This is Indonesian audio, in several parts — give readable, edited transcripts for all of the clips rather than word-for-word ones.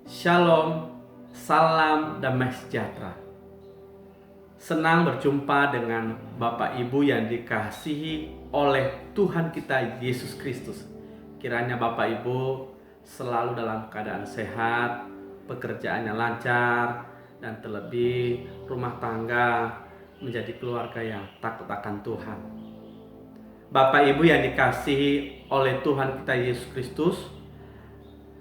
Shalom, salam damai sejahtera. Senang berjumpa dengan Bapak Ibu yang dikasihi oleh Tuhan kita Yesus Kristus. Kiranya Bapak Ibu selalu dalam keadaan sehat, pekerjaannya lancar, dan terlebih rumah tangga menjadi keluarga yang takut akan Tuhan. Bapak Ibu yang dikasihi oleh Tuhan kita Yesus Kristus,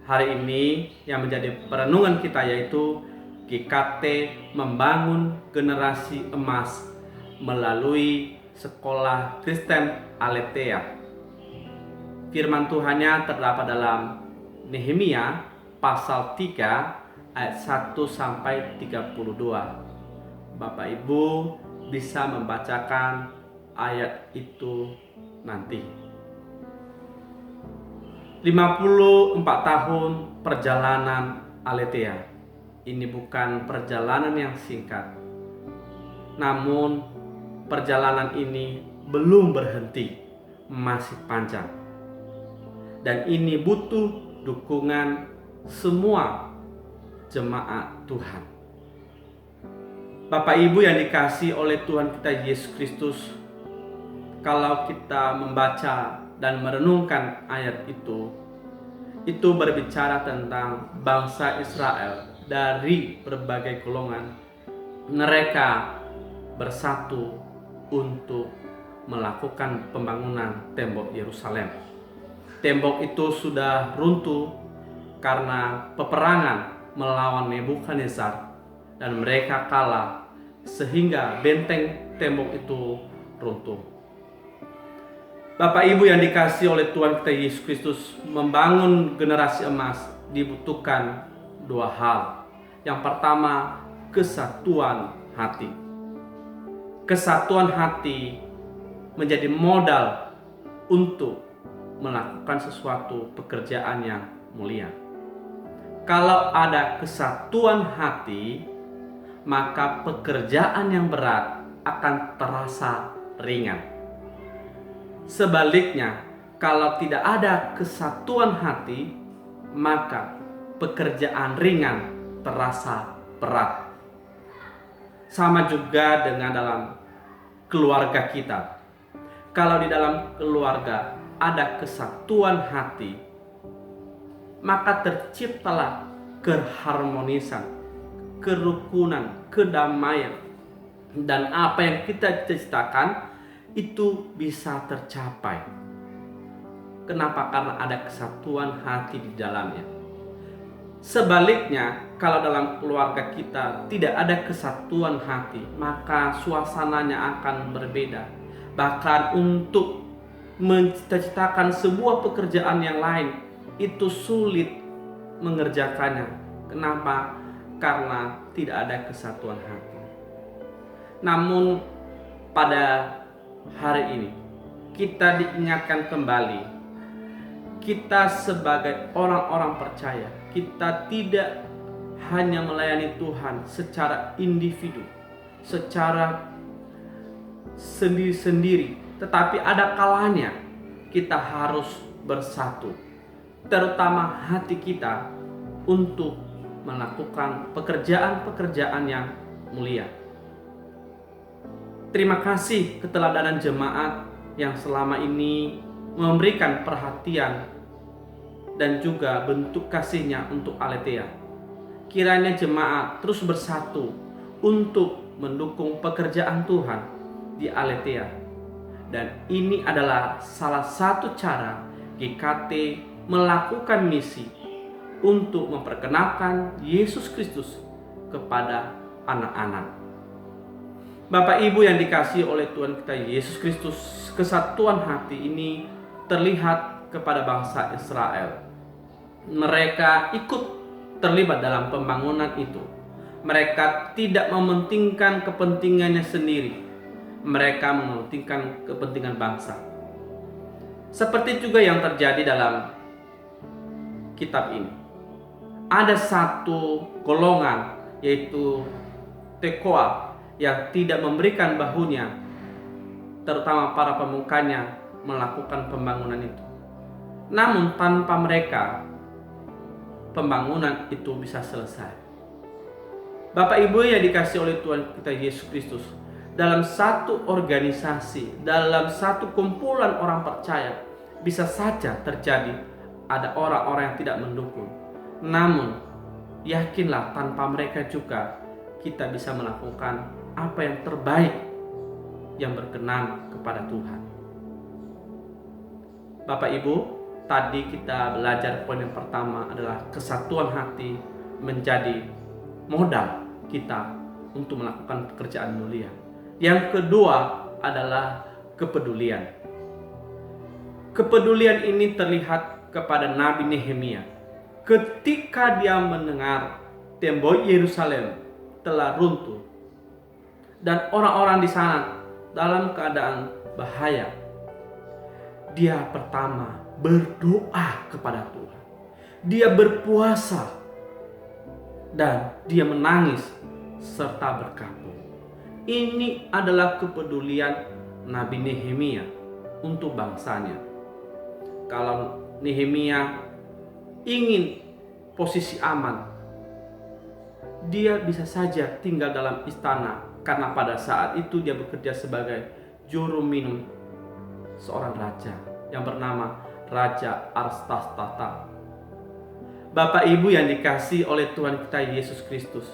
hari ini yang menjadi perenungan kita yaitu GKT membangun generasi emas melalui sekolah Kristen Aletheia. Firman Tuhannya terdapat dalam Nehemia pasal 3 ayat 1 sampai 32. Bapak Ibu bisa membacakan ayat itu nanti. 54 tahun perjalanan Aletheia. Ini bukan perjalanan yang singkat. Namun perjalanan ini belum berhenti, masih panjang. Dan ini butuh dukungan semua jemaat Tuhan. Bapak Ibu yang dikasihi oleh Tuhan kita Yesus Kristus, kalau kita membaca dan merenungkan ayat itu berbicara tentang bangsa Israel dari berbagai golongan. Mereka bersatu untuk melakukan pembangunan tembok Yerusalem. Tembok itu sudah runtuh karena peperangan melawan Nebukadnezar dan mereka kalah sehingga benteng tembok itu runtuh. Bapak Ibu yang dikasihi oleh Tuhan kita Yesus Kristus, membangun generasi emas dibutuhkan dua hal. Yang pertama, kesatuan hati. Kesatuan hati menjadi modal untuk melakukan sesuatu pekerjaan yang mulia. Kalau ada kesatuan hati, maka pekerjaan yang berat akan terasa ringan. Sebaliknya, kalau tidak ada kesatuan hati, maka pekerjaan ringan terasa berat. Sama juga dengan dalam keluarga kita. Kalau di dalam keluarga ada kesatuan hati, maka terciptalah keharmonisan, kerukunan, kedamaian, dan apa yang kita cita-citakan itu bisa tercapai. Kenapa? Karena ada kesatuan hati di dalamnya. Sebaliknya, kalau dalam keluarga kita tidak ada kesatuan hati, maka suasananya akan berbeda. Bahkan untuk mencita-citakan sebuah pekerjaan yang lain, itu sulit mengerjakannya. Kenapa? Karena tidak ada kesatuan hati. Namun pada hari ini kita diingatkan kembali, kita sebagai orang-orang percaya, kita tidak hanya melayani Tuhan secara individu, secara sendiri-sendiri, tetapi ada kalanya kita harus bersatu, terutama hati kita untuk melakukan pekerjaan-pekerjaan yang mulia. Terima kasih keteladanan jemaat yang selama ini memberikan perhatian dan juga bentuk kasihnya untuk Aletheia. Kiranya jemaat terus bersatu untuk mendukung pekerjaan Tuhan di Aletheia. Dan ini adalah salah satu cara GKT melakukan misi untuk memperkenalkan Yesus Kristus kepada anak-anak. Bapak Ibu yang dikasihi oleh Tuhan kita Yesus Kristus, kesatuan hati ini terlihat kepada bangsa Israel. Mereka ikut terlibat dalam pembangunan itu. Mereka tidak mementingkan kepentingannya sendiri. Mereka mementingkan kepentingan bangsa. Seperti juga yang terjadi dalam kitab ini. Ada satu golongan, yaitu Tekoa, yang tidak memberikan bahunya, terutama para pemukanya, melakukan pembangunan itu. Namun tanpa mereka, pembangunan itu bisa selesai. Bapak Ibu yang dikasihi oleh Tuhan kita Yesus Kristus, dalam satu organisasi, dalam satu kumpulan orang percaya, bisa saja terjadi ada orang-orang yang tidak mendukung. Namun, yakinlah tanpa mereka juga kita bisa melakukan apa yang terbaik yang berkenan kepada Tuhan. Bapak Ibu, tadi kita belajar poin yang pertama adalah kesatuan hati menjadi modal kita untuk melakukan pekerjaan mulia. Yang kedua adalah kepedulian. Kepedulian ini terlihat kepada Nabi Nehemia. Ketika dia mendengar tembok Yerusalem telah runtuh dan orang-orang di sana dalam keadaan bahaya, dia pertama berdoa kepada Tuhan. Dia berpuasa dan dia menangis serta berkabung. Ini adalah kepedulian Nabi Nehemia untuk bangsanya. Kalau Nehemia ingin posisi aman, dia bisa saja tinggal dalam istana, karena pada saat itu dia bekerja sebagai juru minum seorang raja yang bernama Raja Artasasta. Bapak Ibu yang dikasihi oleh Tuhan kita Yesus Kristus,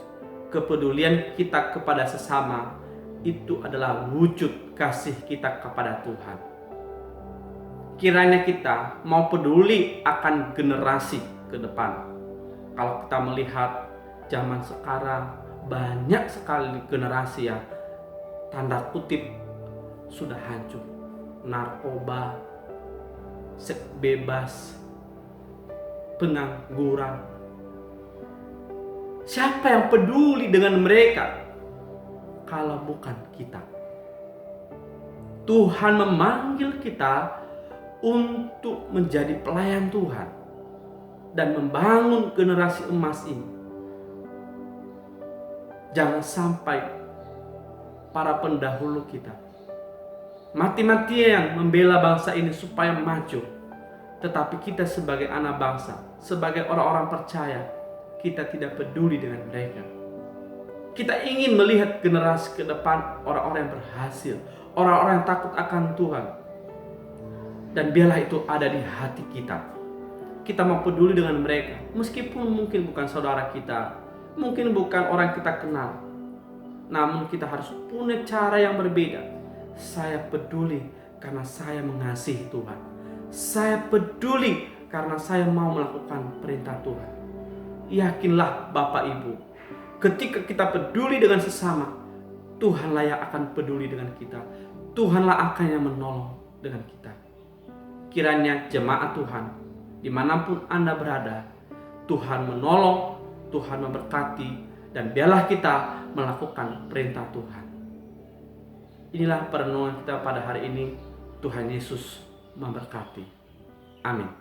kepedulian kita kepada sesama itu adalah wujud kasih kita kepada Tuhan. Kiranya kita mau peduli akan generasi ke depan. Kalau kita melihat zaman sekarang, banyak sekali generasi yang tanda kutip sudah hancur. Narkoba, seks bebas, pengangguran. Siapa yang peduli dengan mereka kalau bukan kita? Tuhan memanggil kita untuk menjadi pelayan Tuhan dan membangun generasi emas ini. Jangan sampai para pendahulu kita mati-matian membela bangsa ini supaya maju, tetapi kita sebagai anak bangsa, sebagai orang-orang percaya, kita tidak peduli dengan mereka. Kita ingin melihat generasi ke depan orang-orang yang berhasil, orang-orang yang takut akan Tuhan. Dan biarlah itu ada di hati kita. Kita mau peduli dengan mereka, meskipun mungkin bukan saudara kita, mungkin bukan orang yang kita kenal. Namun kita harus punya cara yang berbeda. Saya peduli karena saya mengasihi Tuhan. Saya peduli karena saya mau melakukan perintah Tuhan. Yakinlah Bapak Ibu, ketika kita peduli dengan sesama, Tuhanlah yang akan peduli dengan kita. Tuhanlah akan yang menolong dengan kita. Kiranya jemaat Tuhan, dimanapun Anda berada, Tuhan menolong, Tuhan memberkati, dan biarlah kita melakukan perintah Tuhan. Inilah perenungan kita pada hari ini. Tuhan Yesus memberkati. Amin.